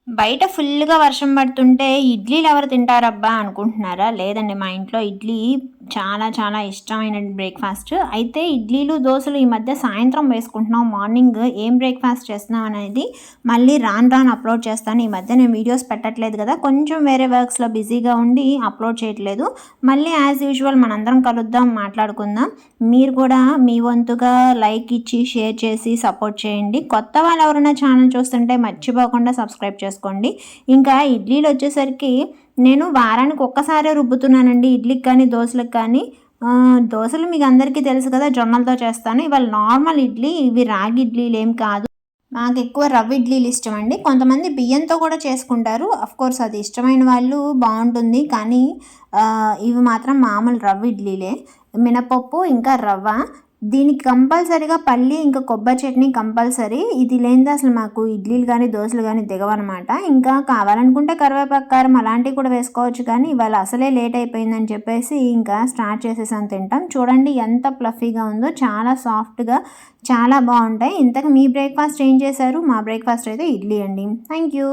బయట ఫుల్‌గా వర్షం పడుతుంటే ఇడ్లీలు ఎవరు తింటారబ్బా అనుకుంటున్నారా? లేదండి, మా ఇంట్లో ఇడ్లీ చాలా చాలా ఇష్టమైన బ్రేక్‌ఫాస్ట్. అయితే ఇడ్లీలు, దోసలు ఈ మధ్య సాయంత్రం వేసుకుంటున్నాం. మార్నింగ్ ఏం బ్రేక్‌ఫాస్ట్ చేస్తున్నాం అనేది మళ్ళీ రాను రాను అప్‌లోడ్ చేస్తాను. ఈ మధ్య నేను వీడియోస్ పెట్టట్లేదు కదా! కొంచెం వేరే వర్క్స్‌లో బిజీగా ఉండి అప్‌లోడ్ చేయట్లేదు. మళ్ళీ యాజ్ యూజువల్ మనందరం కలుద్దాం, మాట్లాడుకుందాం. మీరు కూడా మీ వంతుగా లైక్ ఇచ్చి, షేర్ చేసి సపోర్ట్ చేయండి. కొత్త వాళ్ళు ఎవరైనా ఛానల్ చూస్తుంటే మర్చిపోకుండా సబ్స్క్రైబ్ చేసుకోండి. ఇంకా ఇడ్లీలు వచ్చేసరికి నేను వారానికి ఒక్కసారే రుబ్బుతున్నానండి, ఇడ్లీకి కానీ దోశలకు కానీ. దోశలు మీకు అందరికీ తెలుసు కదా, జొన్నలతో చేస్తాను. ఇవాళ నార్మల్ ఇడ్లీ, ఇవి రాగి ఇడ్లీలు ఏం కాదు. నాకు ఎక్కువ రవ్వ ఇడ్లీలు ఇష్టం అండి. కొంతమంది బియ్యంతో కూడా చేసుకుంటారు. కోర్స్ అది ఇష్టమైన వాళ్ళు బాగుంటుంది. కానీ ఇవి మాత్రం మామూలు రవ్వ ఇడ్లీలే. మినపప్పు ఇంకా రవ్వ, దీనికి కంపల్సరీగా పల్లి ఇంకా కొబ్బరి చట్నీ కంపల్సరీ. ఇది లేనిదే అసలు మాకు ఇడ్లీలు కానీ దోశలు కానీ దిగవన్నమాట. ఇంకా కావాలనుకుంటే కరివేపాకు, కారం అలాంటివి కూడా వేసుకోవచ్చు. కానీ ఇవాళ అసలే లేట్ అయిపోయిందని చెప్పేసి ఇంకా స్టార్ట్ చేసేసాను తింటాం. చూడండి ఎంత ఫ్లఫీగా ఉందో, చాలా సాఫ్ట్గా, చాలా బాగుంటాయి. ఇంతకు మీ బ్రేక్ఫాస్ట్ ఏం చేశారు? మా బ్రేక్ఫాస్ట్ అయితే ఇడ్లీ అండి. Thank you.